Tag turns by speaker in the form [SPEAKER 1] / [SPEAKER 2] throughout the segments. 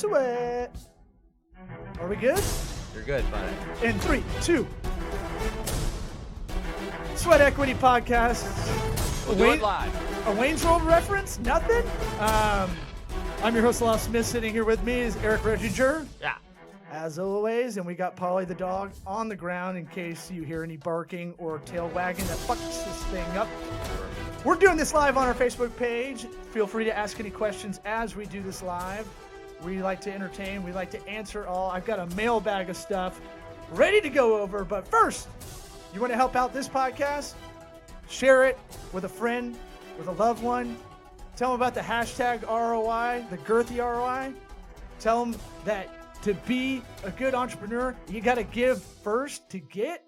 [SPEAKER 1] Sweat. Are we good?
[SPEAKER 2] You're good, buddy.
[SPEAKER 1] In 3, 2. Sweat Equity Podcast.
[SPEAKER 2] We'll do it live.
[SPEAKER 1] A Wayne's World reference? Nothing? I'm your host, Lyle Smith. Sitting here with me is Eric Reginger.
[SPEAKER 2] Yeah.
[SPEAKER 1] As always, and we got Polly the dog on the ground in case you hear any barking or tail wagging that fucks this thing up. We're doing this live on our Facebook page. Feel free to ask any questions as we do this live. We like to entertain. We like to answer all. I've got a mailbag of stuff ready to go over. But first, you want to help out this podcast? Share it with a friend, with a loved one. Tell them about the hashtag ROI, the girthy ROI. Tell them that to be a good entrepreneur, you got to give first to get.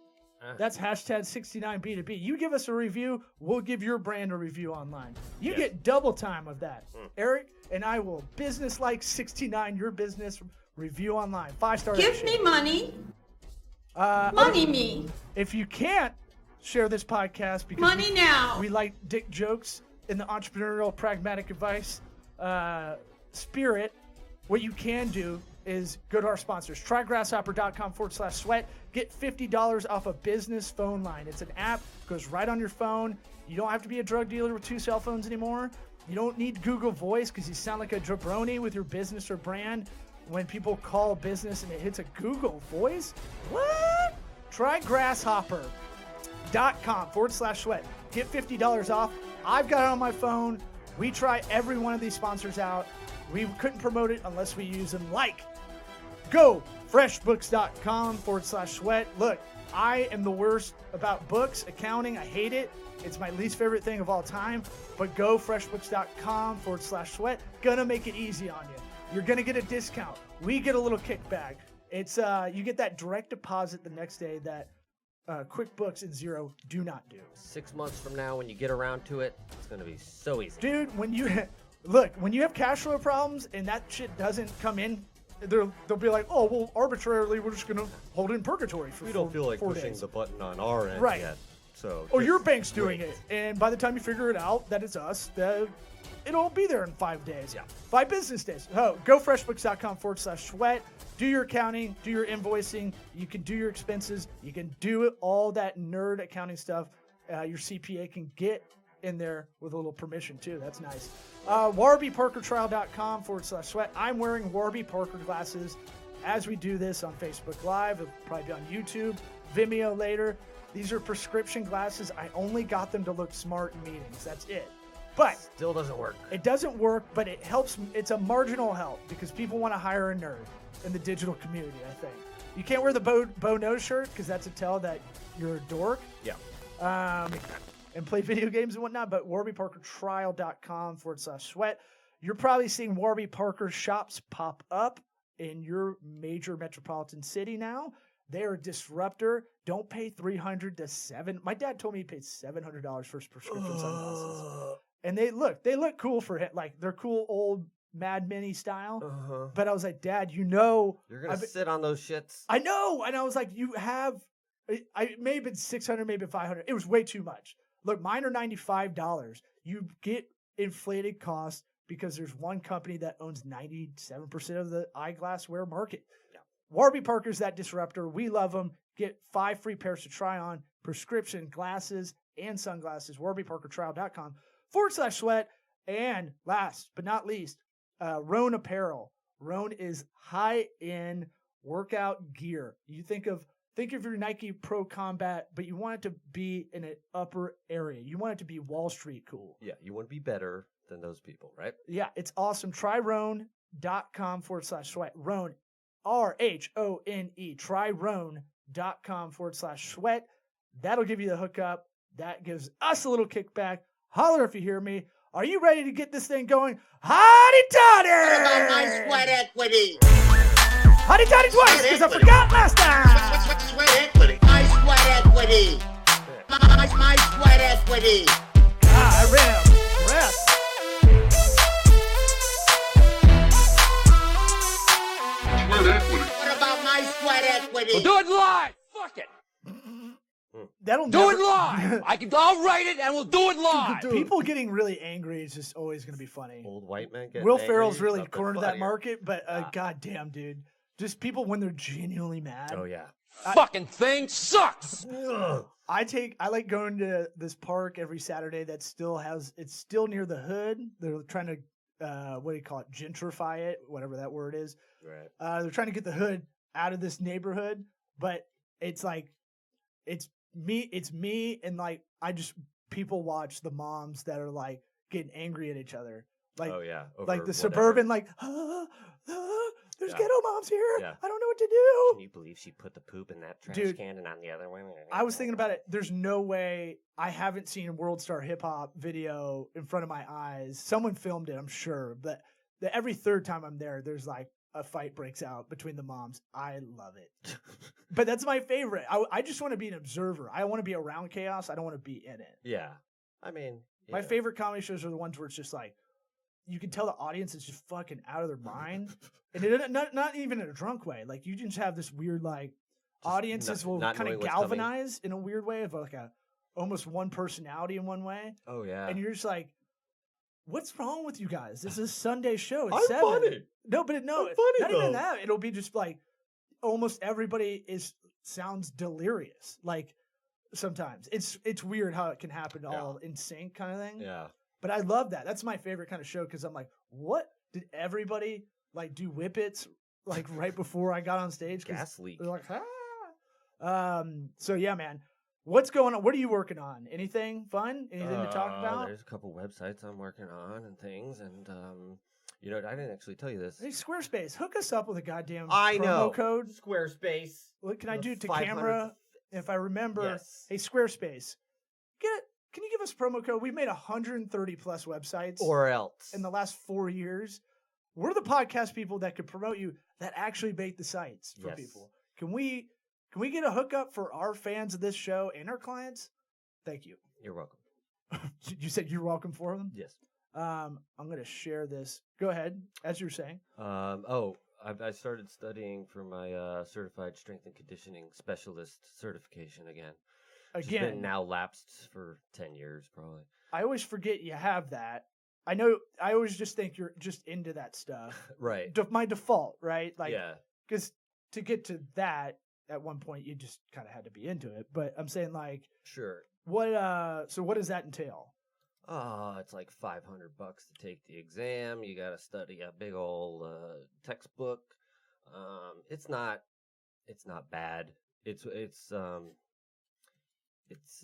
[SPEAKER 1] That's hashtag 69B2B. You give us a review, we'll give your brand a review online. You get double time of that. Eric and I will business-like 69 your business review online. 5-star.
[SPEAKER 3] Give me money.
[SPEAKER 1] Money
[SPEAKER 3] me.
[SPEAKER 1] If you can't share this podcast because
[SPEAKER 3] Money now.
[SPEAKER 1] we like dick jokes in the entrepreneurial pragmatic advice spirit, what you can do is go to our sponsors. TryGrasshopper.com/sweat. Get $50 off a business phone line. It's an app, goes right on your phone. You don't have to be a drug dealer with 2 cell phones anymore. You don't need Google Voice because you sound like a jabroni with your business or brand when people call business and it hits a Google Voice. What? Try Grasshopper.com/sweat. Get $50 off. I've got it on my phone. We try every one of these sponsors out. We couldn't promote it unless we use them. Like, go freshbooks.com/sweat. Look, I am the worst about books, accounting. I hate it. It's my least favorite thing of all time. But go freshbooks.com/sweat. Gonna make it easy on you. You're gonna get a discount. We get a little kickback. It's you get that direct deposit the next day that QuickBooks and Xero do not do.
[SPEAKER 2] 6 months from now, when you get around to it, it's gonna be so easy.
[SPEAKER 1] Dude, when you have cash flow problems and that shit doesn't come in, they'll be like, oh, well, arbitrarily, we're just gonna hold it in purgatory for
[SPEAKER 4] we don't feel like
[SPEAKER 1] 4
[SPEAKER 4] pushing
[SPEAKER 1] days.
[SPEAKER 4] the button on our end
[SPEAKER 1] Right.
[SPEAKER 4] yet. So
[SPEAKER 1] Or
[SPEAKER 4] just
[SPEAKER 1] your bank's doing
[SPEAKER 4] wait.
[SPEAKER 1] it, and by the time you figure it out that it's us, it'll be there in 5 days. Yeah, 5 business days. Oh, go freshbooks.com/sweat. Do your accounting, do your invoicing. You can do your expenses. You can do it, all that nerd accounting stuff. Your CPA can get in there with a little permission too. That's nice. WarbyParkerTrial.com/sweat. I'm wearing Warby Parker glasses as we do this on Facebook Live. It'll probably be on YouTube, Vimeo later. These are prescription glasses. I only got them to look smart in meetings. That's it. But
[SPEAKER 2] Still doesn't work.
[SPEAKER 1] it doesn't work, but it helps. It's a marginal help because people want to hire a nerd in the digital community, I think. You can't wear the bow nose shirt because that's a tell that you're a dork.
[SPEAKER 4] Yeah.
[SPEAKER 1] And play video games and whatnot, but WarbyParkerTrial.com/sweat. You're probably seeing Warby Parker shops pop up in your major metropolitan city now. They're a disruptor. Don't pay $300 to $700. My dad told me he paid $700 for his prescription sunglasses. And they look cool for him. Like, they're cool old Mad Mini style. But I was like, Dad,
[SPEAKER 2] You're gonna sit on those shits.
[SPEAKER 1] I know. And I was like, it may have been $600, maybe $500. It was way too much. Look, mine are $95. You get inflated costs because there's one company that owns 97% of the eyeglassware market. Yeah. Warby Parker's that disruptor. We love them. Get 5 free pairs to try on, prescription glasses and sunglasses. WarbyParkerTrial.com/sweat. And last but not least, Roan Apparel. Roan is high-end workout gear. You think of your Nike Pro Combat, but you want it to be in an upper area. You want it to be Wall Street cool.
[SPEAKER 4] Yeah, you want to be better than those people, right?
[SPEAKER 1] Yeah, it's awesome. Try Roan.com/sweat. Roan, RHONE. Try Roan.com/sweat. That'll give you the hookup. That gives us a little kickback. Holler if you hear me. Are you ready to get this thing going? Hotty toddy!
[SPEAKER 5] What about my sweat equity?
[SPEAKER 1] Hotty toddy twice, because I forgot last time.
[SPEAKER 5] Sweat equity. My sweat equity. My sweat equity.
[SPEAKER 1] I ran rest.
[SPEAKER 5] What about my sweat equity?
[SPEAKER 2] We'll do it live. Fuck it.
[SPEAKER 1] that'll
[SPEAKER 3] Do
[SPEAKER 1] never,
[SPEAKER 3] it live. I'll write it and we'll do it live.
[SPEAKER 1] People getting really angry is just always going to be funny.
[SPEAKER 4] Old white men get
[SPEAKER 1] Will
[SPEAKER 4] angry,
[SPEAKER 1] Ferrell's really
[SPEAKER 4] nothing
[SPEAKER 1] cornered that
[SPEAKER 4] funnier.
[SPEAKER 1] market, but
[SPEAKER 4] Yeah.
[SPEAKER 1] goddamn, dude, just people when they're genuinely mad.
[SPEAKER 4] Oh yeah.
[SPEAKER 3] Fucking thing sucks.
[SPEAKER 1] I like going to this park every Saturday that it's still near the hood. They're trying to what do you call it? Gentrify it, whatever that word is.
[SPEAKER 4] Right.
[SPEAKER 1] They're trying to get the hood out of this neighborhood, but it's like it's me and like people watch the moms that are like getting angry at each other. Like
[SPEAKER 4] Oh yeah.
[SPEAKER 1] like
[SPEAKER 4] over
[SPEAKER 1] the
[SPEAKER 4] whatever.
[SPEAKER 1] suburban like there's
[SPEAKER 4] Yeah.
[SPEAKER 1] ghetto moms here.
[SPEAKER 4] Yeah.
[SPEAKER 1] I don't know what to do.
[SPEAKER 2] Can you believe she put the poop in that trash
[SPEAKER 1] Dude,
[SPEAKER 2] can and on the other one?
[SPEAKER 1] I was thinking about it. There's no way I haven't seen a World Star Hip Hop video in front of my eyes. Someone filmed it, I'm sure. But every third time I'm there, there's like a fight breaks out between the moms. I love it. But that's my favorite. I just want to be an observer. I want to be around chaos. I don't want to be in it.
[SPEAKER 4] Yeah. I mean,
[SPEAKER 1] My
[SPEAKER 4] yeah.
[SPEAKER 1] favorite comedy shows are the ones where it's just like, you can tell the audience is just fucking out of their mind. And it, not even in a drunk way. Like, you just have this weird, like, audiences will
[SPEAKER 4] not
[SPEAKER 1] kind
[SPEAKER 4] knowing
[SPEAKER 1] of
[SPEAKER 4] what's coming.
[SPEAKER 1] galvanize in a weird way of like almost one personality in one way.
[SPEAKER 4] Oh yeah.
[SPEAKER 1] And you're just like, what's wrong with you guys? This is a Sunday show. It's
[SPEAKER 4] I'm
[SPEAKER 1] 7.
[SPEAKER 4] funny.
[SPEAKER 1] No, but
[SPEAKER 4] I'm
[SPEAKER 1] not
[SPEAKER 4] funny,
[SPEAKER 1] even
[SPEAKER 4] though.
[SPEAKER 1] that. It'll be just like almost everybody sounds delirious. Like sometimes it's weird how it can happen all in sync kind of thing.
[SPEAKER 4] Yeah.
[SPEAKER 1] But I love that. That's my favorite kind of show because I'm like, what did everybody like do whippets like right before I got on stage? 'Cause
[SPEAKER 4] Gas leak.
[SPEAKER 1] they're like, so yeah, man. What's going on? What are you working on? Anything fun? Anything to talk about?
[SPEAKER 4] There's a couple websites I'm working on and things, and you know, I didn't actually tell you this.
[SPEAKER 1] Hey, Squarespace, hook us up with a goddamn
[SPEAKER 4] I
[SPEAKER 1] promo
[SPEAKER 4] know.
[SPEAKER 1] code.
[SPEAKER 2] Squarespace.
[SPEAKER 1] What can I
[SPEAKER 4] The
[SPEAKER 1] do to
[SPEAKER 4] 500
[SPEAKER 1] camera? If I remember,
[SPEAKER 2] Yes.
[SPEAKER 1] hey, Squarespace, can you give us promo code? We've made 130 plus websites
[SPEAKER 4] Or else.
[SPEAKER 1] in the last 4 years. We're the podcast people that could promote you that actually make the sites for
[SPEAKER 4] Yes.
[SPEAKER 1] people. Can we get a hookup for our fans of this show and our clients? Thank you.
[SPEAKER 4] You're welcome.
[SPEAKER 1] You said you're welcome for them.
[SPEAKER 4] Yes.
[SPEAKER 1] I'm going to share this. Go ahead, as you're saying.
[SPEAKER 4] I started studying for my certified strength and conditioning specialist certification again. Which has been
[SPEAKER 1] Again,
[SPEAKER 4] now lapsed for 10 years, probably.
[SPEAKER 1] I always forget you have that. I know. I always just think you're just into that stuff.
[SPEAKER 4] Right.
[SPEAKER 1] My default, right? Like,
[SPEAKER 4] yeah.
[SPEAKER 1] because to get to that, at one point you just kind of had to be into it. But I'm saying, like,
[SPEAKER 4] Sure.
[SPEAKER 1] what? So what does that entail?
[SPEAKER 4] It's like $500 to take the exam. You got to study a big old textbook. It's not bad. It's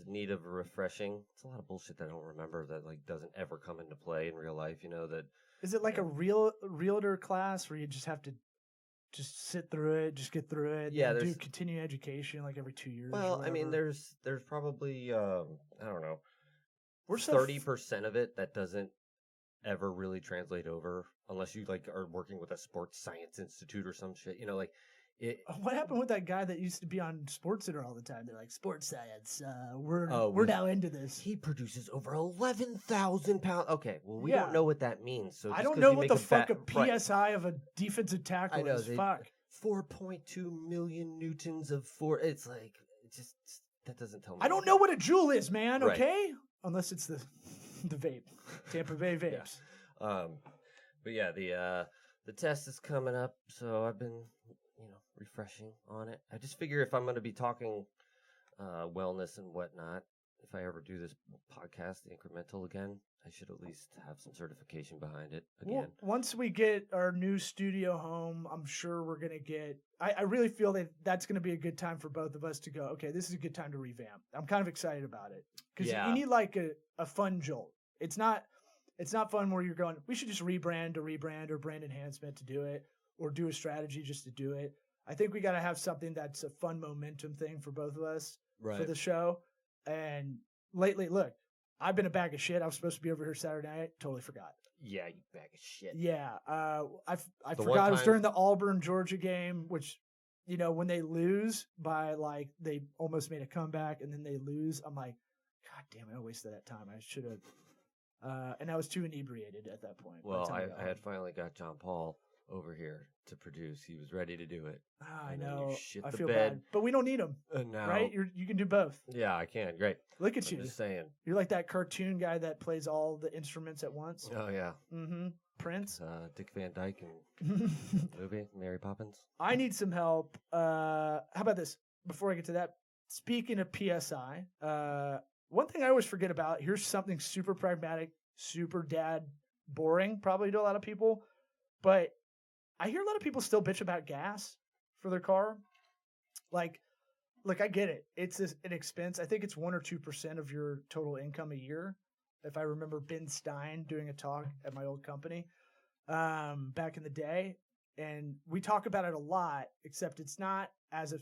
[SPEAKER 4] need of refreshing. It's a lot of bullshit that I don't remember that like doesn't ever come into play in real life. You know that.
[SPEAKER 1] Is it like a realtor class where you just have to just sit through it, just get through it?
[SPEAKER 4] Yeah,
[SPEAKER 1] and do
[SPEAKER 4] there's-
[SPEAKER 1] continuing education like every 2 years. or
[SPEAKER 4] Well, I mean,
[SPEAKER 1] whatever?
[SPEAKER 4] there's probably I don't know.
[SPEAKER 1] We're so
[SPEAKER 4] 30% of it that doesn't ever really translate over unless you like are working with a sports science institute or some shit. You know, like it.
[SPEAKER 1] What happened with that guy that used to be on SportsCenter all the time? They're like, sports science. We're
[SPEAKER 4] we-
[SPEAKER 1] now into this.
[SPEAKER 4] He produces over 11,000 pounds. Okay, well, we
[SPEAKER 1] Yeah.
[SPEAKER 4] don't know what that means. So
[SPEAKER 1] I
[SPEAKER 4] just
[SPEAKER 1] don't
[SPEAKER 4] 'cause
[SPEAKER 1] know
[SPEAKER 4] you
[SPEAKER 1] what
[SPEAKER 4] make
[SPEAKER 1] the
[SPEAKER 4] a
[SPEAKER 1] fuck
[SPEAKER 4] bet-
[SPEAKER 1] a
[SPEAKER 4] right.
[SPEAKER 1] PSI of a defensive tackle
[SPEAKER 4] I know,
[SPEAKER 1] is.
[SPEAKER 4] they-
[SPEAKER 1] Fuck.
[SPEAKER 4] 4.2 million newtons of force. It's like it just that doesn't tell me.
[SPEAKER 1] I don't know what a joule is, man.
[SPEAKER 4] Right.
[SPEAKER 1] Okay, unless it's the the vape, Tampa Bay vapes.
[SPEAKER 4] But yeah, the test is coming up, so I've been refreshing on it. I just figure if I'm going to be talking wellness and whatnot, if I ever do this podcast, the incremental again, I should at least have some certification behind it
[SPEAKER 1] Well,
[SPEAKER 4] again.
[SPEAKER 1] once we get our new studio home, I'm sure we're gonna get. I really feel that that's gonna be a good time for both of us to go. Okay, this is a good time to revamp. I'm kind of excited about it because
[SPEAKER 4] Yeah.
[SPEAKER 1] you need like a fun jolt. It's not fun where you're going. We should just rebrand or brand enhancement to do it, or do a strategy just to do it. I think we got to have something that's a fun momentum thing for both of us for the show. And lately, look, I've been a bag of shit. I was supposed to be over here Saturday night. Totally forgot.
[SPEAKER 4] Yeah, you bag of shit.
[SPEAKER 1] Yeah, I
[SPEAKER 4] The
[SPEAKER 1] forgot
[SPEAKER 4] one
[SPEAKER 1] it was
[SPEAKER 4] time-
[SPEAKER 1] during the Auburn Georgia game, which when they lose by like they almost made a comeback and then they lose. I'm like, God damn it! I wasted that time. I should have. And I was too inebriated at that point. by the
[SPEAKER 4] Well,
[SPEAKER 1] time
[SPEAKER 4] I
[SPEAKER 1] got
[SPEAKER 4] had
[SPEAKER 1] home.
[SPEAKER 4] finally got John Paul over here to produce. He was ready to do it.
[SPEAKER 1] I
[SPEAKER 4] And then you
[SPEAKER 1] know.
[SPEAKER 4] shit
[SPEAKER 1] I
[SPEAKER 4] the
[SPEAKER 1] feel
[SPEAKER 4] bed.
[SPEAKER 1] bad, but we don't need them,
[SPEAKER 4] And now,
[SPEAKER 1] right? You can do both.
[SPEAKER 4] yeah, I can. Great.
[SPEAKER 1] Look at
[SPEAKER 4] I'm
[SPEAKER 1] you.
[SPEAKER 4] just saying.
[SPEAKER 1] You're like that cartoon guy that plays all the instruments at once.
[SPEAKER 4] Oh yeah,
[SPEAKER 1] Mm-hmm. Prince.
[SPEAKER 4] Dick Van Dyke and movie Mary Poppins.
[SPEAKER 1] I need some help. How about this? Before I get to that, speaking of PSI, one thing I always forget about, here's something super pragmatic, super dad boring, probably to a lot of people, but I hear a lot of people still bitch about gas for their car. Like, look, I get it. It's an expense. I think it's 1 or 2% of your total income a year. If I remember Ben Stein doing a talk at my old company back in the day. And we talk about it a lot, except it's not as if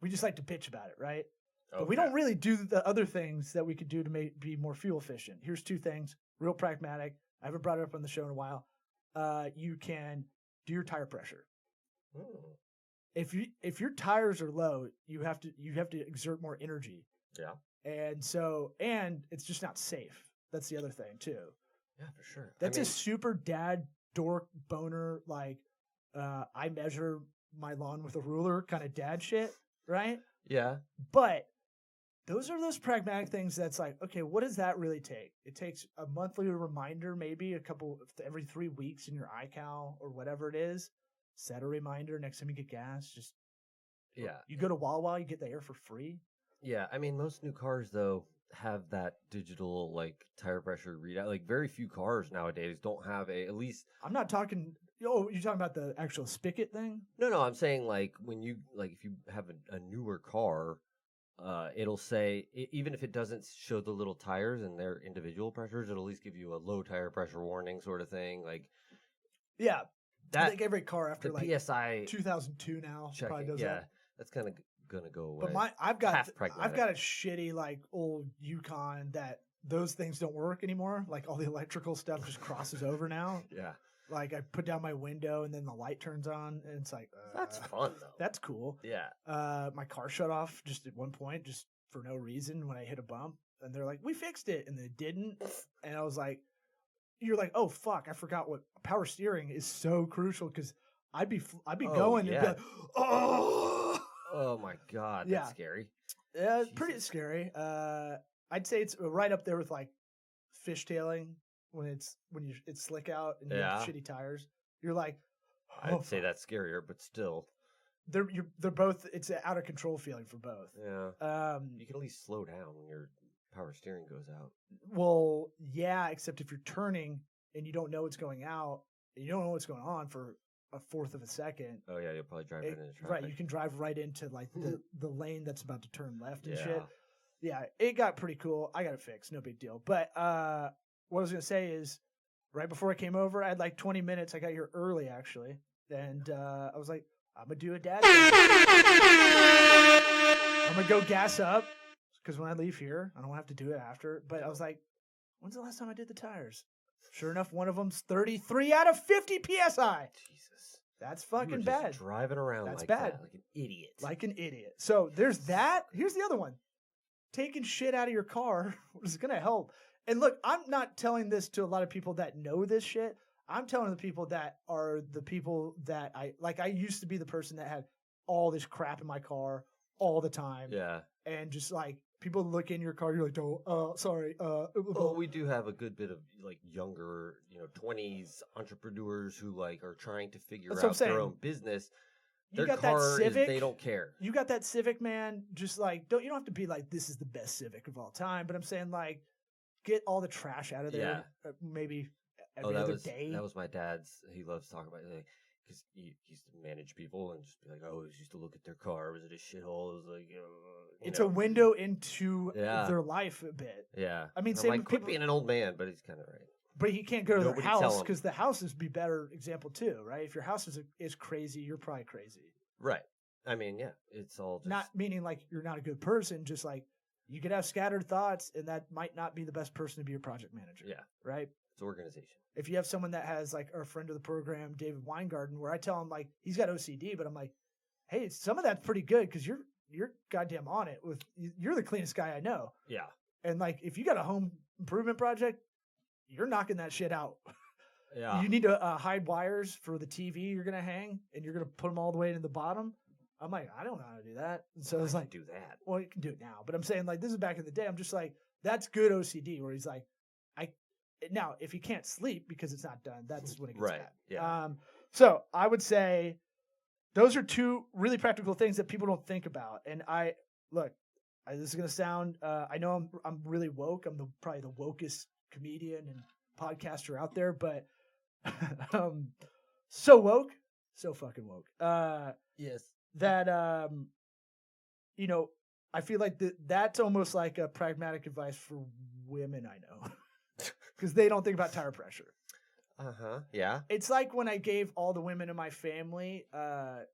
[SPEAKER 1] we just like to bitch about it, right? But we don't really do the other things that we could do to be more fuel efficient. Here's 2 things, real pragmatic. I haven't brought it up on the show in a while. You can do your tire pressure. If your tires are low, you have to exert more energy.
[SPEAKER 4] Yeah.
[SPEAKER 1] And it's just not safe. That's the other thing too.
[SPEAKER 4] Yeah, for sure.
[SPEAKER 1] That's a super dad dork boner, like I measure my lawn with a ruler kind of dad shit, right?
[SPEAKER 4] Yeah.
[SPEAKER 1] But those are those pragmatic things that's like, okay, what does that really take? It takes a monthly reminder, maybe every 3 weeks in your iCal or whatever it is. Set a reminder next time you get gas. Just you go to Wawa, you get the air for free.
[SPEAKER 4] Yeah, I mean, most new cars though have that digital like tire pressure readout. Like very few cars nowadays don't have at least.
[SPEAKER 1] I'm not talking. Oh, you're talking about the actual spigot thing?
[SPEAKER 4] No, I'm saying like when you if you have a newer car, it'll say even if it doesn't show the little tires and their individual pressures, it'll at least give you a low tire pressure warning sort of thing. Like,
[SPEAKER 1] yeah,
[SPEAKER 4] that,
[SPEAKER 1] I think every car after
[SPEAKER 4] the
[SPEAKER 1] like
[SPEAKER 4] PSI
[SPEAKER 1] 2002 now probably does that.
[SPEAKER 4] That's kind of gonna go away.
[SPEAKER 1] But I've got
[SPEAKER 4] pragmatic.
[SPEAKER 1] a shitty like old Yukon that those things don't work anymore. Like all the electrical stuff just crosses over now.
[SPEAKER 4] Yeah.
[SPEAKER 1] Like I put down my window and then the light turns on and it's like
[SPEAKER 4] That's fun though.
[SPEAKER 1] That's cool.
[SPEAKER 4] Yeah.
[SPEAKER 1] My car shut off just at one point, just for no reason when I hit a bump, and they're like, "We fixed it," and they didn't. And I was like, "You're like, oh fuck, I forgot what power steering is so crucial because I'd be going and be like, oh."
[SPEAKER 4] Oh my god,
[SPEAKER 1] Yeah.
[SPEAKER 4] that's scary.
[SPEAKER 1] Yeah, it's pretty scary. I'd say it's right up there with like fishtailing when it's slick out and you have shitty tires. You're like,
[SPEAKER 4] I'd say that's scarier, but still.
[SPEAKER 1] They're both. It's an out of control feeling for both.
[SPEAKER 4] Yeah. You can at least slow down when your power steering goes out.
[SPEAKER 1] Well, yeah, except if you're turning and you don't know what's going out, and you don't know what's going on for a fourth of a second.
[SPEAKER 4] Oh yeah, you'll probably drive into traffic.
[SPEAKER 1] Right, you can drive right into like the lane that's about to turn left and
[SPEAKER 4] Yeah.
[SPEAKER 1] shit. Yeah, it got pretty cool. I got it fixed, no big deal. But what I was gonna say is, right before I came over, I had like 20 minutes. I got here early actually, and I was like, I'm gonna do a dad thing. I'm gonna go gas up because when I leave here, I don't have to do it after. But I was like, when's the last time I did the tires? Sure enough, one of them's 33 out of 50 psi.
[SPEAKER 4] Jesus,
[SPEAKER 1] that's
[SPEAKER 4] you were
[SPEAKER 1] fucking
[SPEAKER 4] just
[SPEAKER 1] bad.
[SPEAKER 4] Driving around
[SPEAKER 1] That's
[SPEAKER 4] like
[SPEAKER 1] bad.
[SPEAKER 4] that, like an idiot.
[SPEAKER 1] Like an idiot. So there's that. Here's the other one. Taking shit out of your car is going to help. And look, I'm not telling this to a lot of people that know this shit. I'm telling the people that are the people that I used to be the person that had all this crap in my car all the time.
[SPEAKER 4] Yeah.
[SPEAKER 1] And just like people look in your car, you're like, oh, sorry.
[SPEAKER 4] Well, we do have a good bit of like younger, 20s entrepreneurs who like are trying to figure
[SPEAKER 1] That's what I'm
[SPEAKER 4] out
[SPEAKER 1] saying.
[SPEAKER 4] their own business.
[SPEAKER 1] You
[SPEAKER 4] Their
[SPEAKER 1] got that
[SPEAKER 4] car
[SPEAKER 1] Civic.
[SPEAKER 4] they don't care.
[SPEAKER 1] You got that Civic, man. Just like you don't have to be like this is the best Civic of all time, but I'm saying like get all the trash out of there. Maybe every other day.
[SPEAKER 4] That was my dad's. He loves talking about it because he used to manage people and just be like, "Oh, he used to look at their car. Was it a shithole?" It was like,
[SPEAKER 1] it's a window into their life a bit.
[SPEAKER 4] Yeah,
[SPEAKER 1] I mean,
[SPEAKER 4] I'm
[SPEAKER 1] same
[SPEAKER 4] like,
[SPEAKER 1] with
[SPEAKER 4] quit
[SPEAKER 1] people,
[SPEAKER 4] being an old man, but he's kind of right.
[SPEAKER 1] But he can't go to
[SPEAKER 4] Nobody
[SPEAKER 1] their
[SPEAKER 4] tell
[SPEAKER 1] house
[SPEAKER 4] him.
[SPEAKER 1] because the house is be better example too, right? If your house is crazy, you're probably crazy.
[SPEAKER 4] Right. I mean, yeah, it's all just
[SPEAKER 1] Not meaning like you're not a good person, just like you could have scattered thoughts, and that might not be the best person to be your project manager.
[SPEAKER 4] Yeah.
[SPEAKER 1] Right.
[SPEAKER 4] It's organization.
[SPEAKER 1] If you have someone that has like our friend of the program, David Weingarten, where I tell him like he's got OCD, but I'm like, hey, some of that's pretty good because you're goddamn on it with you're the cleanest guy I know.
[SPEAKER 4] Yeah.
[SPEAKER 1] And like if you got a home improvement project, you're knocking that shit out.
[SPEAKER 4] Yeah.
[SPEAKER 1] you need to hide wires for the TV you're gonna hang, and you're gonna put them all the way to the bottom. I'm like, I don't know how to do that. And so it's
[SPEAKER 4] I
[SPEAKER 1] like,
[SPEAKER 4] can do that.
[SPEAKER 1] well, you can do it now, but I'm saying like this is back in the day. I'm just like, that's good OCD where he's like, now if he can't sleep because it's not done, that's when it gets
[SPEAKER 4] Right,
[SPEAKER 1] bad.
[SPEAKER 4] yeah.
[SPEAKER 1] So I would say those are two really practical things that people don't think about. And this is gonna sound. I know I'm really woke. I'm probably the wokest comedian and podcaster out there, but so woke, so fucking woke.
[SPEAKER 4] Yes.
[SPEAKER 1] That I feel like that's almost like a pragmatic advice for women I know, because they don't think about tire pressure.
[SPEAKER 4] Yeah.
[SPEAKER 1] It's like when I gave all the women in my family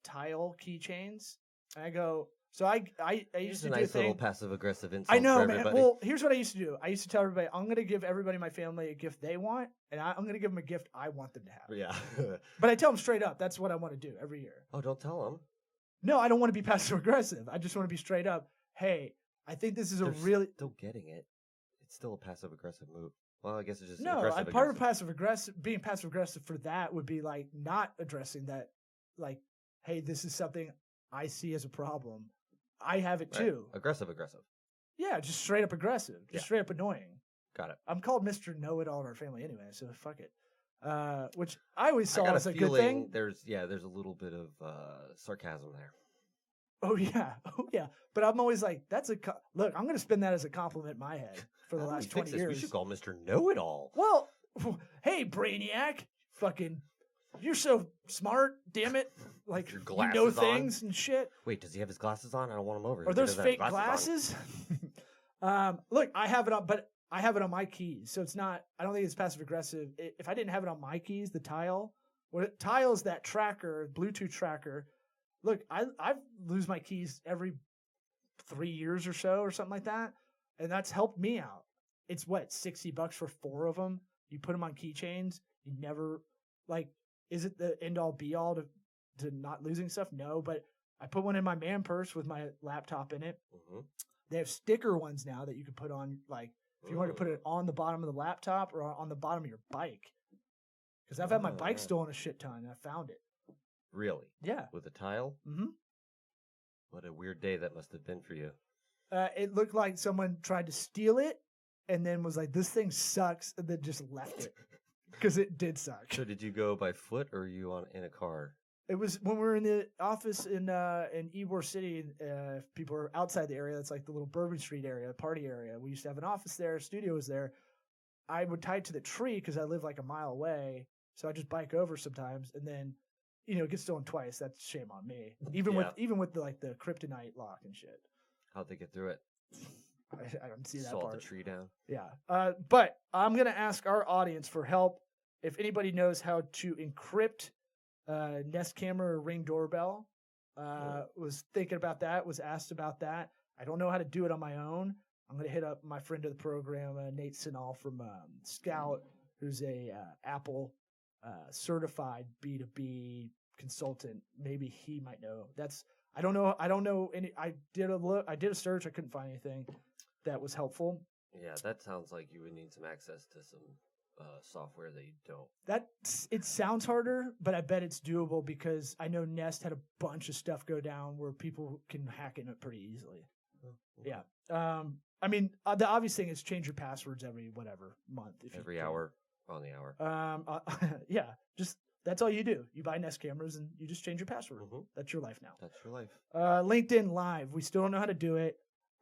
[SPEAKER 1] tile keychains. And I go, so I used to
[SPEAKER 4] a
[SPEAKER 1] do a
[SPEAKER 4] nice little
[SPEAKER 1] thing.
[SPEAKER 4] passive aggressive insult.
[SPEAKER 1] I know,
[SPEAKER 4] for
[SPEAKER 1] man.
[SPEAKER 4] everybody.
[SPEAKER 1] Well, here's what I used to do. I used to tell everybody, I'm going to give everybody in my family a gift they want, and I'm going to give them a gift I want them to have.
[SPEAKER 4] Yeah.
[SPEAKER 1] But I tell them straight up, that's what I want to do every year.
[SPEAKER 4] Oh, don't tell them.
[SPEAKER 1] No, I don't want to be passive aggressive. I just want to be straight up. Hey, I think this is a really
[SPEAKER 4] still getting it. It's still a passive aggressive move. Well, I guess it's just
[SPEAKER 1] no.
[SPEAKER 4] aggressive.
[SPEAKER 1] Part of passive aggressive, being passive aggressive for that would be like not addressing that. Like, hey, this is something I see as a problem. I have it
[SPEAKER 4] Right.
[SPEAKER 1] too.
[SPEAKER 4] Aggressive.
[SPEAKER 1] Yeah, just straight up aggressive, just
[SPEAKER 4] Yeah.
[SPEAKER 1] straight up annoying.
[SPEAKER 4] Got it.
[SPEAKER 1] I'm called Mr. Know-It-All in our family anyway, so fuck it. Which I always
[SPEAKER 4] I
[SPEAKER 1] saw
[SPEAKER 4] got
[SPEAKER 1] as
[SPEAKER 4] a
[SPEAKER 1] a good
[SPEAKER 4] feeling
[SPEAKER 1] thing.
[SPEAKER 4] there's a little bit of sarcasm there.
[SPEAKER 1] Oh yeah, oh yeah. But I'm always like, that's a look. I'm gonna spin that as a compliment in my head for the
[SPEAKER 4] How do we
[SPEAKER 1] last
[SPEAKER 4] fix
[SPEAKER 1] 20
[SPEAKER 4] this?
[SPEAKER 1] years.
[SPEAKER 4] We should call Mr. Know-It-All.
[SPEAKER 1] Well, hey, Brainiac, fucking, you're so smart. Damn it! Like
[SPEAKER 4] Your
[SPEAKER 1] you know
[SPEAKER 4] glasses on?
[SPEAKER 1] things and shit.
[SPEAKER 4] Wait, does he have his glasses on? I don't want him over.
[SPEAKER 1] Are
[SPEAKER 4] if he
[SPEAKER 1] those
[SPEAKER 4] doesn't have
[SPEAKER 1] fake
[SPEAKER 4] glasses
[SPEAKER 1] glasses? Look, I have it on, but I have it on my keys, so it's not. I don't think it's passive aggressive. If I didn't have it on my keys, the tile, tile is that tracker, Bluetooth tracker. Look, I lose my keys every 3 years or so, or something like that, and that's helped me out. It's what, $60 for 4 of them. You put them on keychains. You never like. Is it the end all be all to not losing stuff? No, but I put one in my man purse with my laptop in it.
[SPEAKER 4] Mm-hmm.
[SPEAKER 1] They have sticker ones now that you can put on, like if you want to put it on the bottom of the laptop or on the bottom of your bike. Because I've had my bike
[SPEAKER 4] yeah.
[SPEAKER 1] stolen a shit ton and I found it.
[SPEAKER 4] Really?
[SPEAKER 1] Yeah.
[SPEAKER 4] With a tile?
[SPEAKER 1] Mm-hmm.
[SPEAKER 4] What a weird day that must have been for you.
[SPEAKER 1] It looked like someone tried to steal it and then was like, this thing sucks, and then just left it. Because it did suck.
[SPEAKER 4] So did you go by foot or were you in a car?
[SPEAKER 1] It was when we were in the office in Ybor City. If people are outside the area, that's like the little Bourbon Street area, the party area. We used to have an office there, studio was there. I would tie it to the tree because I live like a mile away, so I just bike over sometimes, and then it gets stolen twice. That's shame on me. Even with the kryptonite lock and shit.
[SPEAKER 4] How'd they get through it?
[SPEAKER 1] I don't see that
[SPEAKER 4] Salt
[SPEAKER 1] part.
[SPEAKER 4] the tree down.
[SPEAKER 1] Yeah. But I'm gonna ask our audience for help. If anybody knows how to encrypt Nest camera or Ring doorbell, was thinking about that, was asked about that. I don't know how to do it on my own. I'm going to hit up my friend of the program, Nate Sinal from Scout, who's a Apple certified B2B consultant. Maybe he might know. I don't know any. I did a search. I couldn't find anything that was helpful.
[SPEAKER 4] Yeah, that sounds like you would need some access to some software that you don't.
[SPEAKER 1] It sounds harder, but I bet it's doable because I know Nest had a bunch of stuff go down where people can hack in it pretty easily.
[SPEAKER 4] Oh, okay.
[SPEAKER 1] Yeah. I mean, the obvious thing is change your passwords every month.
[SPEAKER 4] Every hour on the hour.
[SPEAKER 1] Yeah. Just that's all you do. You buy Nest cameras and you just change your password.
[SPEAKER 4] Mhm.
[SPEAKER 1] That's your life now.
[SPEAKER 4] That's your life.
[SPEAKER 1] LinkedIn Live. We still don't know how to do it.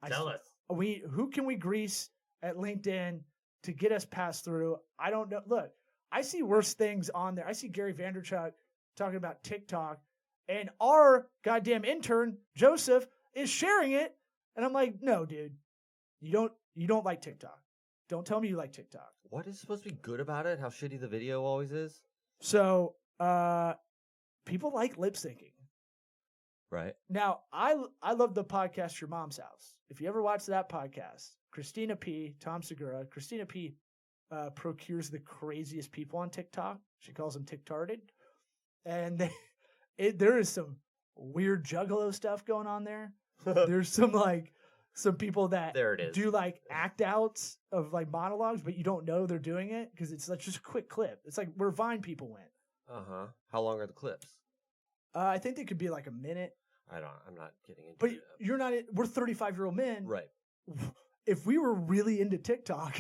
[SPEAKER 4] Tell us.
[SPEAKER 1] Who can we grease at LinkedIn to get us passed through? I don't know. Look, I see worse things on there. I see Gary Vanderchuk talking about TikTok, and our goddamn intern Joseph is sharing it, and I'm like, no, dude, you don't like TikTok. Don't tell me you like TikTok.
[SPEAKER 4] What is supposed to be good about it? How shitty the video always is?
[SPEAKER 1] So, people like lip syncing.
[SPEAKER 4] Right.
[SPEAKER 1] Now, I love the podcast Your Mom's House. If you ever watch that podcast, Christina P., Tom Segura, Christina P. Procures the craziest people on TikTok. She calls them TikTarded. And there is some weird juggalo stuff going on there. There's some some people that
[SPEAKER 4] There it is.
[SPEAKER 1] do like act outs of like monologues, but you don't know they're doing it because it's like just a quick clip. It's like where Vine people went.
[SPEAKER 4] How long are the clips?
[SPEAKER 1] I think they could be like a minute,
[SPEAKER 4] I'm not getting into
[SPEAKER 1] but
[SPEAKER 4] it.
[SPEAKER 1] you're not. We're 35-year-old men.
[SPEAKER 4] Right.
[SPEAKER 1] If we were really into TikTok,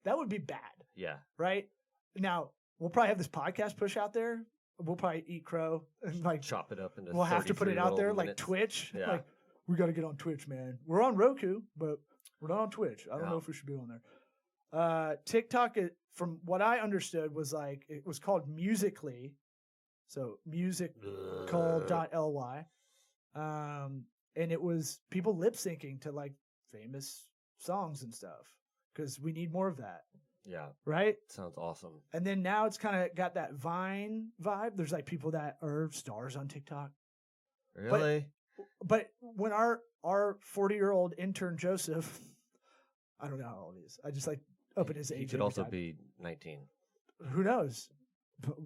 [SPEAKER 1] that would be bad,
[SPEAKER 4] Yeah.
[SPEAKER 1] right? Now we'll probably have this podcast push out there. We'll probably eat crow and like
[SPEAKER 4] Chop it up into.
[SPEAKER 1] we'll have to put it out there like
[SPEAKER 4] minutes.
[SPEAKER 1] Twitch.
[SPEAKER 4] Yeah.
[SPEAKER 1] Like we got to get on Twitch, man. We're on Roku, but we're not on Twitch. I don't know
[SPEAKER 4] No.
[SPEAKER 1] if we should be on there. TikTok, from what I understood, was like it was called Musically, so musical.ly, and it was people lip syncing to like famous songs and stuff because we need more of that,
[SPEAKER 4] Yeah.
[SPEAKER 1] right?
[SPEAKER 4] Sounds awesome.
[SPEAKER 1] And then now it's kind of got that Vine vibe. There's like people that are stars on TikTok.
[SPEAKER 4] Really?
[SPEAKER 1] But when our 40-year-old intern Joseph, I don't know how old he is. I just like up at his age.
[SPEAKER 4] He could
[SPEAKER 1] every
[SPEAKER 4] also
[SPEAKER 1] time.
[SPEAKER 4] be 19.
[SPEAKER 1] Who knows?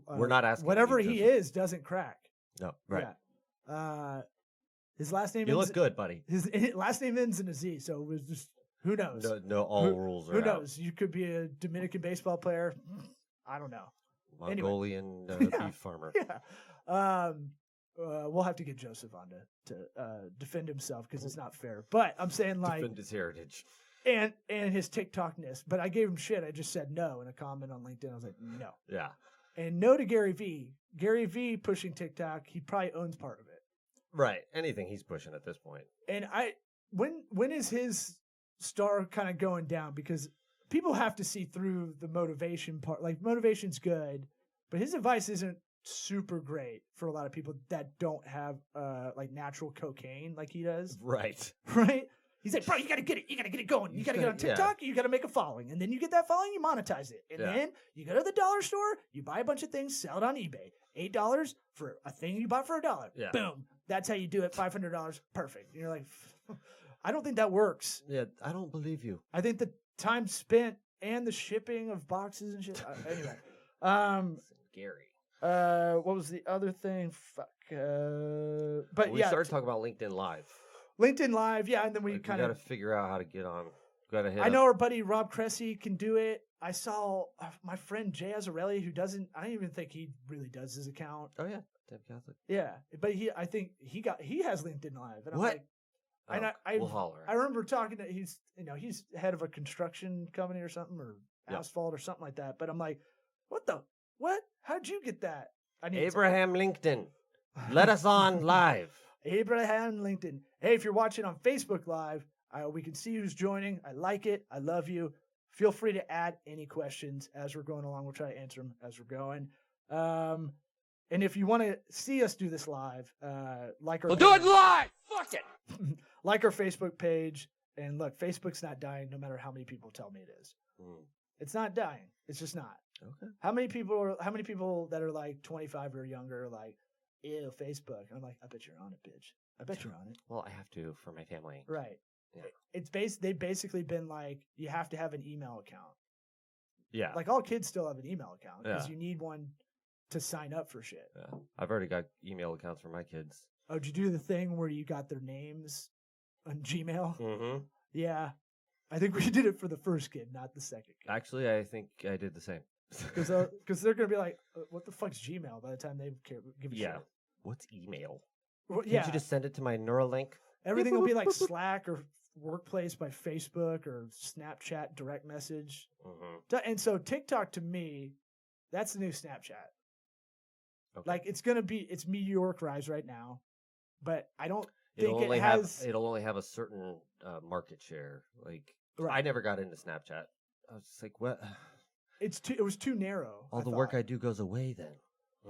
[SPEAKER 4] We're not asking.
[SPEAKER 1] Whatever
[SPEAKER 4] you,
[SPEAKER 1] he
[SPEAKER 4] Joseph.
[SPEAKER 1] is doesn't crack.
[SPEAKER 4] No. Right.
[SPEAKER 1] Yeah. His last name.
[SPEAKER 4] You
[SPEAKER 1] ends,
[SPEAKER 4] look good, buddy.
[SPEAKER 1] His last name ends in a Z, so it was just who knows.
[SPEAKER 4] No, all rules are
[SPEAKER 1] Who
[SPEAKER 4] out.
[SPEAKER 1] knows? You could be a Dominican baseball player. I don't know. Anyway.
[SPEAKER 4] Mongolian
[SPEAKER 1] Yeah.
[SPEAKER 4] beef farmer.
[SPEAKER 1] Yeah. We'll have to get Joseph on to defend himself because it's not fair. But I'm saying like
[SPEAKER 4] Defend his heritage.
[SPEAKER 1] and his TikTokness. But I gave him shit. I just said no in a comment on LinkedIn. I was like, no.
[SPEAKER 4] Yeah.
[SPEAKER 1] And no to Gary V. Gary V pushing TikTok. He probably owns part of it.
[SPEAKER 4] Right. Anything he's pushing at this point.
[SPEAKER 1] And when is his star kind of going down? Because people have to see through the motivation part. Like motivation's good, but his advice isn't super great for a lot of people that don't have like natural cocaine like he does.
[SPEAKER 4] Right.
[SPEAKER 1] Right? He's like, bro, you gotta get it. You gotta get it going. You gotta get on
[SPEAKER 4] yeah.
[SPEAKER 1] TikTok. You gotta make a following, and then you get that following, you monetize it, and
[SPEAKER 4] Yeah.
[SPEAKER 1] then you go to the dollar store, you buy a bunch of things, sell it on eBay. $8 for a thing you bought for $1.
[SPEAKER 4] Yeah.
[SPEAKER 1] Boom. That's how you do it. $500. Perfect. And you're like, I don't think that works.
[SPEAKER 4] Yeah. I don't believe you.
[SPEAKER 1] I think the time spent and the shipping of boxes and shit. Anyway,
[SPEAKER 4] Gary.
[SPEAKER 1] what was the other thing? Fuck. But
[SPEAKER 4] We
[SPEAKER 1] yeah,
[SPEAKER 4] started talking about LinkedIn Live.
[SPEAKER 1] LinkedIn Live. Yeah, and then we
[SPEAKER 4] Like,
[SPEAKER 1] kind
[SPEAKER 4] got to
[SPEAKER 1] of.
[SPEAKER 4] figure out how to get on. Got to hit.
[SPEAKER 1] I know our buddy Rob Cressy can do it. I saw my friend Jay Azzarelli, who doesn't. I don't even think he really does his account.
[SPEAKER 4] Oh yeah, Dead Catholic.
[SPEAKER 1] Yeah, but I think he has LinkedIn Live. And I'm
[SPEAKER 4] What?
[SPEAKER 1] like, and
[SPEAKER 4] we'll holler.
[SPEAKER 1] I remember talking to he's head of a construction company or something or
[SPEAKER 4] Yep.
[SPEAKER 1] asphalt or something like that. But I'm like, what? How'd you get that? I need
[SPEAKER 4] Abraham LinkedIn. Let us on live.
[SPEAKER 1] Abraham LinkedIn. Hey, if you're watching on Facebook Live, we can see who's joining. I like it. I love you. Feel free to add any questions as we're going along. We'll try to answer them as we're going. And if you want to see us do this live, like our
[SPEAKER 3] We'll do it live. Fuck it.
[SPEAKER 1] like our Facebook page. And look, Facebook's not dying no matter how many people tell me it is.
[SPEAKER 4] Hmm.
[SPEAKER 1] It's not dying. It's just not.
[SPEAKER 4] Okay.
[SPEAKER 1] How many people that are like 25 or younger are like, ew, Facebook? And I'm like, I bet you're on it, bitch. I bet you're on it.
[SPEAKER 4] Well, I have to for my family.
[SPEAKER 1] Right.
[SPEAKER 4] Yeah.
[SPEAKER 1] They've basically been like, you have to have an email account.
[SPEAKER 4] Yeah.
[SPEAKER 1] Like all kids still have an email account because
[SPEAKER 4] Yeah.
[SPEAKER 1] you need one to sign up for shit.
[SPEAKER 4] Yeah. I've already got email accounts for my kids.
[SPEAKER 1] Oh, did you do the thing where you got their names on Gmail?
[SPEAKER 4] Mm-hmm.
[SPEAKER 1] Yeah. I think we did it for the first kid, not the second kid.
[SPEAKER 4] Actually, I think I did the same.
[SPEAKER 1] Because they're going to be like, what the fuck's Gmail by the time they give a
[SPEAKER 4] Yeah.
[SPEAKER 1] shit.
[SPEAKER 4] What's email?
[SPEAKER 1] Well,
[SPEAKER 4] Can't
[SPEAKER 1] yeah.
[SPEAKER 4] you just send it to my Neuralink?
[SPEAKER 1] Everything will be like Slack or Workplace by Facebook or Snapchat direct message.
[SPEAKER 4] Mm-hmm.
[SPEAKER 1] And so TikTok to me, that's the new Snapchat.
[SPEAKER 4] Okay.
[SPEAKER 1] Like it's meteoric rise right now, but I don't
[SPEAKER 4] it'll
[SPEAKER 1] think
[SPEAKER 4] only
[SPEAKER 1] it has.
[SPEAKER 4] it'll only have a certain market share. Like
[SPEAKER 1] Right.
[SPEAKER 4] I never got into Snapchat. I was just like, what?
[SPEAKER 1] It was too narrow.
[SPEAKER 4] All the work I do goes away then.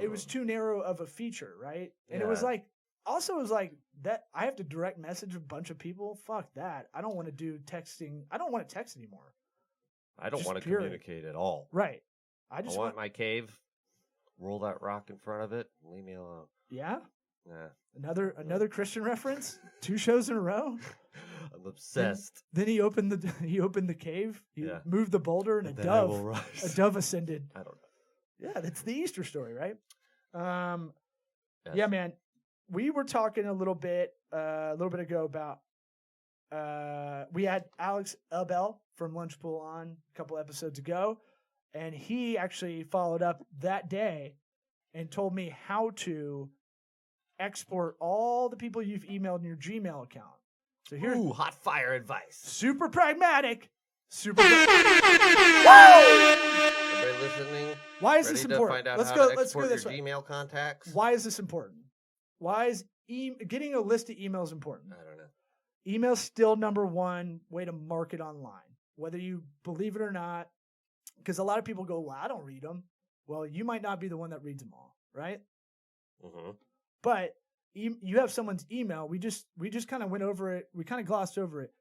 [SPEAKER 1] It was too narrow of a feature, right? And it
[SPEAKER 4] Yeah.
[SPEAKER 1] was like also it was like that I have to direct message a bunch of people. Fuck that. I don't want to do texting. I don't want to text anymore.
[SPEAKER 4] I don't
[SPEAKER 1] just
[SPEAKER 4] want to
[SPEAKER 1] period.
[SPEAKER 4] communicate at all.
[SPEAKER 1] Right. I
[SPEAKER 4] I
[SPEAKER 1] just
[SPEAKER 4] want my cave. Roll that rock in front of it. And leave me alone.
[SPEAKER 1] yeah.
[SPEAKER 4] Nah.
[SPEAKER 1] Another Christian reference. 2 shows in a row.
[SPEAKER 4] I'm obsessed.
[SPEAKER 1] Then he opened the cave. He
[SPEAKER 4] Yeah.
[SPEAKER 1] moved the boulder, and
[SPEAKER 4] And
[SPEAKER 1] a
[SPEAKER 4] then I will
[SPEAKER 1] dove
[SPEAKER 4] rise.
[SPEAKER 1] ascended.
[SPEAKER 4] I don't know.
[SPEAKER 1] Yeah, that's the Easter story, right?
[SPEAKER 4] Yes.
[SPEAKER 1] Yeah, man. We were talking a little bit ago about we had Alex Abel from Lunchpool on a couple episodes ago, and he actually followed up that day and told me how to export all the people you've emailed in your Gmail account. So here's
[SPEAKER 4] Ooh, hot fire advice.
[SPEAKER 1] super pragmatic.
[SPEAKER 4] Everybody listening?
[SPEAKER 1] Why is
[SPEAKER 4] Ready
[SPEAKER 1] this
[SPEAKER 4] to
[SPEAKER 1] important?
[SPEAKER 4] find out
[SPEAKER 1] Let's
[SPEAKER 4] how
[SPEAKER 1] go.
[SPEAKER 4] to
[SPEAKER 1] Let's go
[SPEAKER 4] export
[SPEAKER 1] this
[SPEAKER 4] your
[SPEAKER 1] way.
[SPEAKER 4] Gmail contacts?
[SPEAKER 1] Why is this important? Why is getting a list of emails important?
[SPEAKER 4] I don't know.
[SPEAKER 1] Email's still number one way to market online, whether you believe it or not. Because a lot of people go, "Well, I don't read them." Well, you might not be the one that reads them all, right?
[SPEAKER 4] Mm-hmm.
[SPEAKER 1] But you have someone's email. We just kind of went over it. We kind of glossed over it.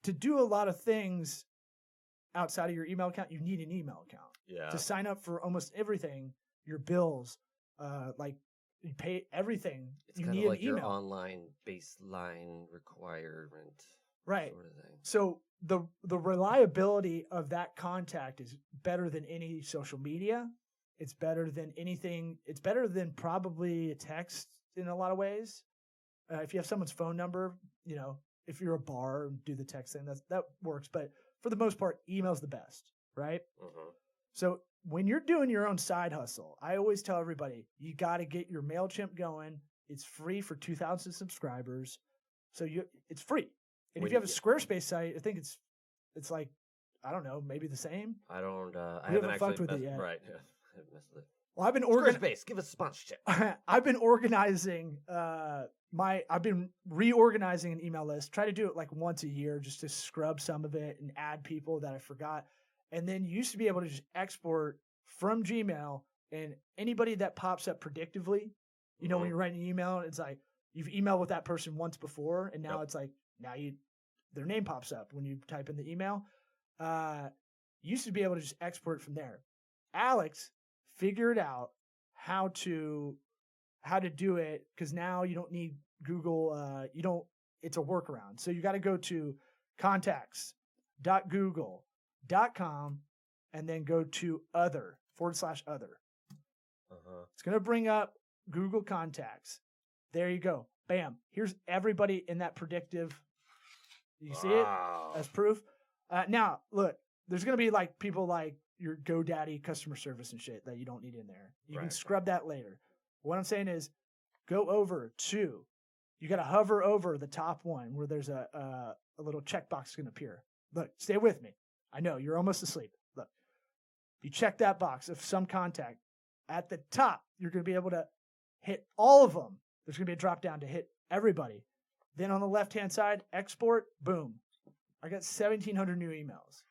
[SPEAKER 1] To do a lot of things outside of your email account, you need an email account.
[SPEAKER 4] Yeah.
[SPEAKER 1] To sign up for almost everything, your bills, like you pay everything.
[SPEAKER 4] It's
[SPEAKER 1] you
[SPEAKER 4] kind
[SPEAKER 1] need
[SPEAKER 4] of like
[SPEAKER 1] an
[SPEAKER 4] your
[SPEAKER 1] email.
[SPEAKER 4] online baseline requirement.
[SPEAKER 1] Right.
[SPEAKER 4] Sort of thing.
[SPEAKER 1] So the reliability of that contact is better than any social media. It's better than anything. It's better than probably a text in a lot of ways. If you have someone's phone number, if you're a bar and do the text thing, that works. But for the most part, email's the best, right?
[SPEAKER 4] Mm-hmm.
[SPEAKER 1] So when you're doing your own side hustle, I always tell everybody, you got to get your MailChimp going. It's free for 2,000 subscribers. So it's free. And
[SPEAKER 4] When
[SPEAKER 1] if you have a
[SPEAKER 4] you-
[SPEAKER 1] Squarespace site, I think it's like, I don't know, maybe the same.
[SPEAKER 4] I don't. I
[SPEAKER 1] We
[SPEAKER 4] haven't
[SPEAKER 1] haven't fucked
[SPEAKER 4] actually
[SPEAKER 1] with it
[SPEAKER 4] messed-
[SPEAKER 1] yet.
[SPEAKER 4] Right. Yeah. I haven't messed with it.
[SPEAKER 1] Well, I've been
[SPEAKER 4] Squarespace, give us a sponsorship.
[SPEAKER 1] I've been organizing I've been reorganizing an email list. Try to do it like once a year just to scrub some of it and add people that I forgot. And then you used to be able to just export from Gmail, and anybody that pops up predictively, when
[SPEAKER 4] Mhm.
[SPEAKER 1] you're writing an email, it's like you've emailed with that person once before, and now
[SPEAKER 4] Yep.
[SPEAKER 1] it's like their name pops up when you type in the email. You used to be able to just export from there. Alex figured out how to do it, because now you don't need Google. It's a workaround. So you got to go to contacts.google.com and then go to other /other.
[SPEAKER 4] Uh-huh.
[SPEAKER 1] It's going to bring up Google Contacts. There you go. Bam. Here's everybody in that predictive. You see it
[SPEAKER 4] Wow.
[SPEAKER 1] as proof? Now, look, there's going to be like people like your GoDaddy customer service and shit that you don't need in there. You can
[SPEAKER 4] Right.
[SPEAKER 1] scrub that later. What I'm saying is go over to, you got to hover over the top one where there's a little checkbox going to appear. Look, stay with me. I know you're almost asleep. Look, you check that box of some contact. At the top, you're going to be able to hit all of them. There's going to be a drop down to hit everybody. Then on the left-hand side, export, boom. I got 1,700 new emails.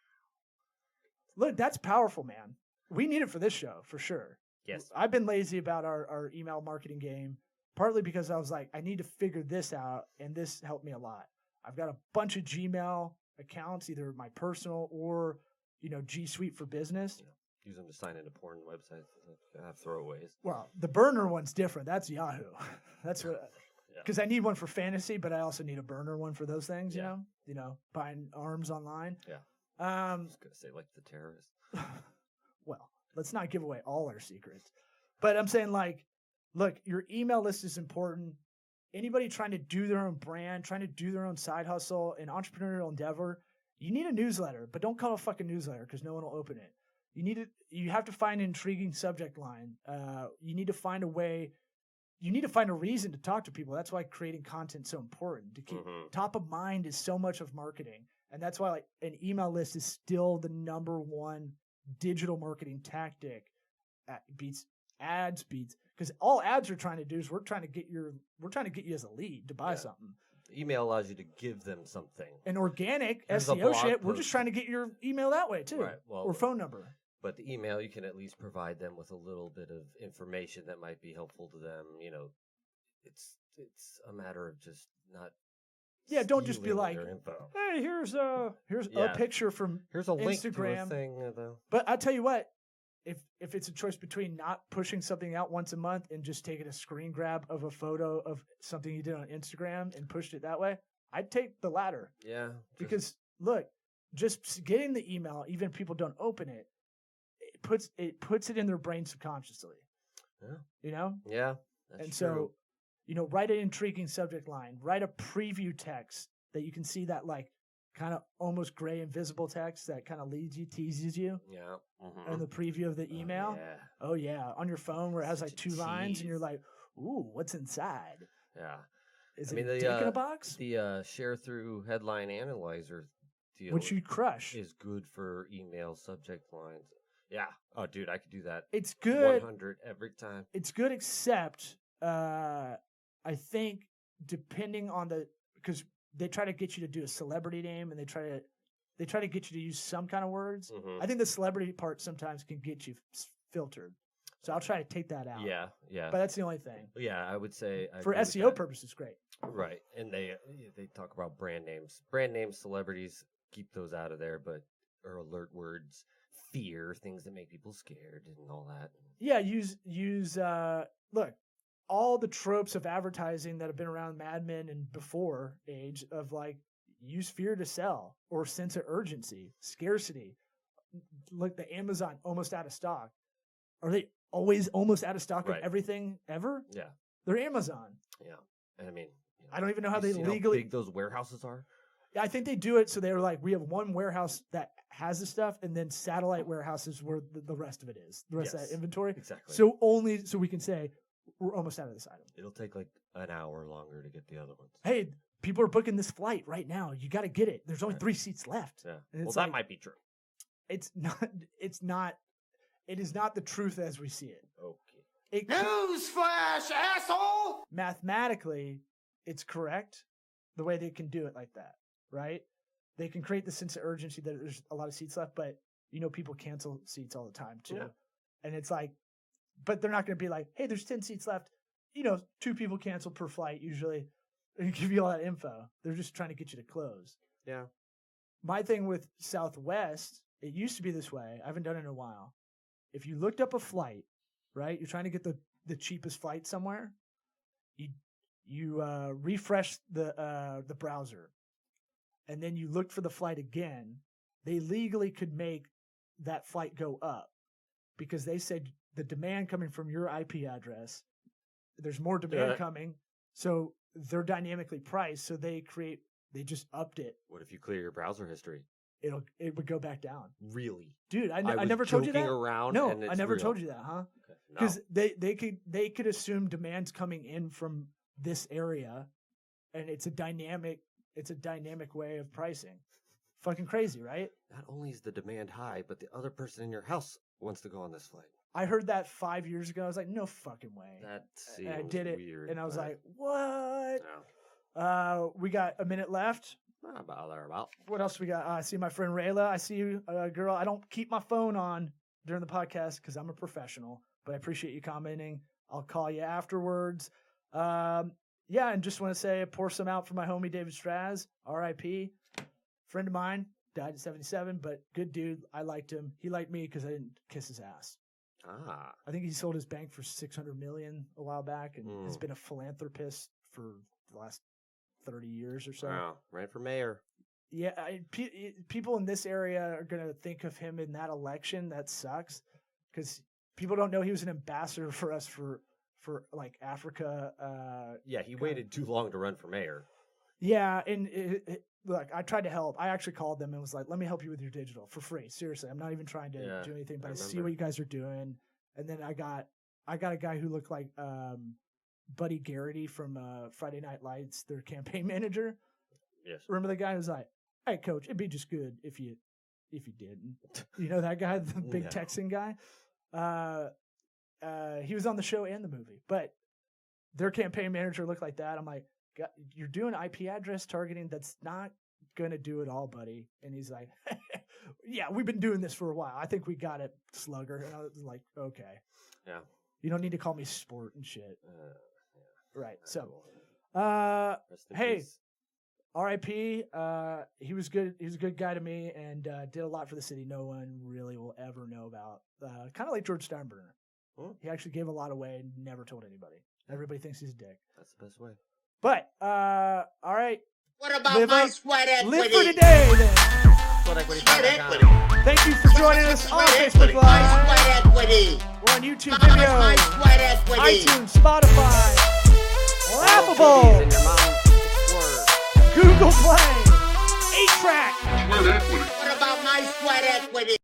[SPEAKER 1] Look, that's powerful, man. We need it for this show, for sure.
[SPEAKER 4] Yes.
[SPEAKER 1] I've been lazy about our email marketing game, partly because I was like, I need to figure this out, and this helped me a lot. I've got a bunch of Gmail accounts, either my personal or, G Suite for business.
[SPEAKER 4] Use them to sign into porn websites. Have throwaways.
[SPEAKER 1] Well, the burner one's different. That's Yahoo. That's what,
[SPEAKER 4] Yeah.
[SPEAKER 1] because I need one for fantasy, but I also need a burner one for those things,
[SPEAKER 4] Yeah.
[SPEAKER 1] buying arms online.
[SPEAKER 4] Yeah.
[SPEAKER 1] Um,
[SPEAKER 4] I was gonna say like the terrorists.
[SPEAKER 1] well, let's not give away all our secrets. But I'm saying, like, look, your email list is important. Anybody trying to do their own brand, trying to do their own side hustle, an entrepreneurial endeavor, you need a newsletter, but don't call it a fucking newsletter because no one will open it. You have to find an intriguing subject line. You need to find a way. You need to find a reason to talk to people. That's why creating content is so important. To keep
[SPEAKER 4] Mhm.
[SPEAKER 1] top of mind is so much of marketing. And that's why like an email list is still the number one digital marketing tactic. Beats ads, because all ads are trying to do is we're trying to get you as a lead to buy
[SPEAKER 4] Yeah.
[SPEAKER 1] something.
[SPEAKER 4] Email allows you to give them something.
[SPEAKER 1] And organic
[SPEAKER 4] There's a
[SPEAKER 1] SEO
[SPEAKER 4] blog
[SPEAKER 1] shit, we're just
[SPEAKER 4] post.
[SPEAKER 1] trying to get your email that way too,
[SPEAKER 4] Right, well-
[SPEAKER 1] or phone number.
[SPEAKER 4] But the email, you can at least provide them with a little bit of information that might be helpful to them. It's a matter of just not.
[SPEAKER 1] Yeah, don't just be
[SPEAKER 4] stealing
[SPEAKER 1] like,
[SPEAKER 4] their info.
[SPEAKER 1] hey, here's a
[SPEAKER 4] Yeah.
[SPEAKER 1] picture from
[SPEAKER 4] Here's a link
[SPEAKER 1] Instagram.
[SPEAKER 4] to a thing. Though.
[SPEAKER 1] But I'll tell you what, if it's a choice between not pushing something out once a month and just taking a screen grab of a photo of something you did on Instagram and pushed it that way, I'd take the latter.
[SPEAKER 4] Yeah.
[SPEAKER 1] Because look, just getting the email, even if people don't open it, it puts it in their brain subconsciously.
[SPEAKER 4] Yeah. Yeah. That's
[SPEAKER 1] And
[SPEAKER 4] true.
[SPEAKER 1] so, write an intriguing subject line, write a preview text that you can see that like kind of almost gray invisible text that kind of leads you, teases you
[SPEAKER 4] Yeah.
[SPEAKER 1] in the preview of the email.
[SPEAKER 4] Yeah.
[SPEAKER 1] Oh yeah, on your phone where it has like
[SPEAKER 4] Such a
[SPEAKER 1] 2 lines and you're
[SPEAKER 4] tease.
[SPEAKER 1] like, ooh, what's inside?
[SPEAKER 4] Yeah.
[SPEAKER 1] Is
[SPEAKER 4] I
[SPEAKER 1] it
[SPEAKER 4] mean,
[SPEAKER 1] a
[SPEAKER 4] the,
[SPEAKER 1] dick in a box?
[SPEAKER 4] The share through headline analyzer deal
[SPEAKER 1] Which you crush.
[SPEAKER 4] is good for email subject lines. Yeah. Oh, dude, I could do that.
[SPEAKER 1] It's good.
[SPEAKER 4] 100 every time.
[SPEAKER 1] It's good, except I think depending on because they try to get you to do a celebrity name and they try to get you to use some kind of words.
[SPEAKER 4] Mhm.
[SPEAKER 1] I think the celebrity part sometimes can get you filtered. So I'll try to take that out.
[SPEAKER 4] Yeah. Yeah.
[SPEAKER 1] But that's the only thing.
[SPEAKER 4] Yeah, I would say I
[SPEAKER 1] For
[SPEAKER 4] agree with
[SPEAKER 1] SEO
[SPEAKER 4] that.
[SPEAKER 1] purposes, great.
[SPEAKER 4] Right, and they talk about brand names. Brand names, celebrities, keep those out of there, or alert words, fear, things that make people scared, and all that.
[SPEAKER 1] Yeah, use look, all the tropes of advertising that have been around Mad Men and before age of like use fear to sell or sense of urgency, scarcity. Like the Amazon almost out of stock. Are they always almost out of stock
[SPEAKER 4] Right.
[SPEAKER 1] of everything ever?
[SPEAKER 4] Yeah,
[SPEAKER 1] They're Amazon.
[SPEAKER 4] yeah. And I mean,
[SPEAKER 1] I don't even know how
[SPEAKER 4] you
[SPEAKER 1] they
[SPEAKER 4] see
[SPEAKER 1] legally.
[SPEAKER 4] how big those warehouses are.
[SPEAKER 1] I think they do it so they're like, we have one warehouse that has the stuff, and then satellite warehouses where the rest of it is, the rest of
[SPEAKER 4] Yes,
[SPEAKER 1] that inventory.
[SPEAKER 4] Exactly.
[SPEAKER 1] So we can say we're almost out of this item.
[SPEAKER 4] it'll take like an hour longer to get the other ones.
[SPEAKER 1] Hey, people are booking this flight right now. You got to get it. There's only
[SPEAKER 4] Right.
[SPEAKER 1] 3 seats left.
[SPEAKER 4] Yeah.
[SPEAKER 1] And
[SPEAKER 4] Well,
[SPEAKER 1] it's
[SPEAKER 4] that
[SPEAKER 1] like-
[SPEAKER 4] might be true.
[SPEAKER 1] It's not. It's not. It is not the truth as we see it.
[SPEAKER 4] Okay.
[SPEAKER 1] It
[SPEAKER 5] Newsflash, asshole!
[SPEAKER 1] mathematically, it's correct the way they can do it like that, right? They can create the sense of urgency that there's a lot of seats left, but people cancel seats all the time too.
[SPEAKER 4] Yeah.
[SPEAKER 1] And it's like, but they're not going to be like, hey, there's 10 seats left. 2 people cancel per flight usually, and give you all that info. They're just trying to get you to close.
[SPEAKER 4] Yeah.
[SPEAKER 1] My thing with Southwest, it used to be this way. I haven't done it in a while. If you looked up a flight, right, you're trying to get the cheapest flight somewhere, you refresh the browser, and then you look for the flight again. They legally could make that flight go up because they said the demand coming from your IP address, there's more demand
[SPEAKER 4] Yeah.
[SPEAKER 1] coming, so they're dynamically priced. So they just upped it.
[SPEAKER 4] What if you clear your browser history?
[SPEAKER 1] It would go back down.
[SPEAKER 4] Really?
[SPEAKER 1] Dude, I
[SPEAKER 4] was
[SPEAKER 1] never told you
[SPEAKER 4] joking
[SPEAKER 1] that.
[SPEAKER 4] around.
[SPEAKER 1] No,
[SPEAKER 4] and
[SPEAKER 1] I
[SPEAKER 4] it's
[SPEAKER 1] never
[SPEAKER 4] real.
[SPEAKER 1] told you that, huh?
[SPEAKER 4] Okay. No.
[SPEAKER 1] Because they could assume demand's coming in from this area, and it's a dynamic way of pricing. Fucking crazy, right?
[SPEAKER 4] Not only is the demand high, but the other person in your house wants to go on this flight.
[SPEAKER 1] I heard that 5 years ago. I was like, no fucking way.
[SPEAKER 4] That seems
[SPEAKER 1] And I did it,
[SPEAKER 4] weird.
[SPEAKER 1] and I was
[SPEAKER 4] but
[SPEAKER 1] like, what?
[SPEAKER 4] no.
[SPEAKER 1] We got a minute left.
[SPEAKER 4] Not about there about.
[SPEAKER 1] What else we got? I see my friend Rayla. I see you, girl. I don't keep my phone on during the podcast because I'm a professional, but I appreciate you commenting. I'll call you afterwards. Yeah, and just want to say, pour some out for my homie David Straz, R.I.P. Friend of mine, died at 77, but good dude. I liked him. He liked me because I didn't kiss his ass.
[SPEAKER 4] Ah.
[SPEAKER 1] I think he sold his bank for $600 million a while back, and has
[SPEAKER 4] Mm.
[SPEAKER 1] been a philanthropist for the last 30 years or so.
[SPEAKER 4] Wow. Ran for mayor.
[SPEAKER 1] Yeah, people in this area are going to think of him in that election. That sucks because people don't know he was an ambassador for us for like Africa.
[SPEAKER 4] Yeah, he waited too long to run for mayor.
[SPEAKER 1] Yeah, and look, I tried to help. I actually called them and was like, "Let me help you with your digital for free." Seriously, I'm not even trying to
[SPEAKER 4] Yeah,
[SPEAKER 1] do anything, but
[SPEAKER 4] I
[SPEAKER 1] I see
[SPEAKER 4] remember.
[SPEAKER 1] what you guys are doing. And then I got a guy who looked like Buddy Garrity from Friday Night Lights, their campaign manager.
[SPEAKER 4] Yes.
[SPEAKER 1] Remember the guy who was like, "Hey, coach, it'd be just good if you didn't." You know that guy, the big
[SPEAKER 4] No.
[SPEAKER 1] Texan guy. He was on the show and the movie, but their campaign manager looked like that. I'm like, "You're doing IP address targeting. That's not gonna do it all, buddy." And he's like, "Yeah, we've been doing this for a while. I think we got it, slugger." And I was like, "Okay,
[SPEAKER 4] Yeah.
[SPEAKER 1] you don't need to call me sport and shit." Right.
[SPEAKER 4] That's
[SPEAKER 1] So,
[SPEAKER 4] cool. Rest in
[SPEAKER 1] hey,
[SPEAKER 4] peace.
[SPEAKER 1] R.I.P. He was good. He was a good guy to me, and did a lot for the city. No one really will ever know about. Kind of like George Steinbrenner.
[SPEAKER 4] Hmm.
[SPEAKER 1] He actually gave a lot away and never told anybody. Everybody thinks he's a dick.
[SPEAKER 4] That's the best way.
[SPEAKER 1] But all right,
[SPEAKER 5] What about
[SPEAKER 1] Live
[SPEAKER 5] my
[SPEAKER 1] up-
[SPEAKER 5] sweat equity?
[SPEAKER 1] live for today. Then
[SPEAKER 5] Sweat
[SPEAKER 4] SweatEquity.com.
[SPEAKER 5] equity.
[SPEAKER 1] thank you for joining us on
[SPEAKER 5] Sweat
[SPEAKER 1] Facebook
[SPEAKER 5] equity. My
[SPEAKER 1] Live.
[SPEAKER 5] sweat equity.
[SPEAKER 1] We're on YouTube
[SPEAKER 5] My
[SPEAKER 1] video,
[SPEAKER 5] sweat equity.
[SPEAKER 1] iTunes, Spotify,
[SPEAKER 4] Titties
[SPEAKER 1] Laughable,
[SPEAKER 4] in your mom's word.
[SPEAKER 1] Google Play, track.
[SPEAKER 5] What about my sweat equity?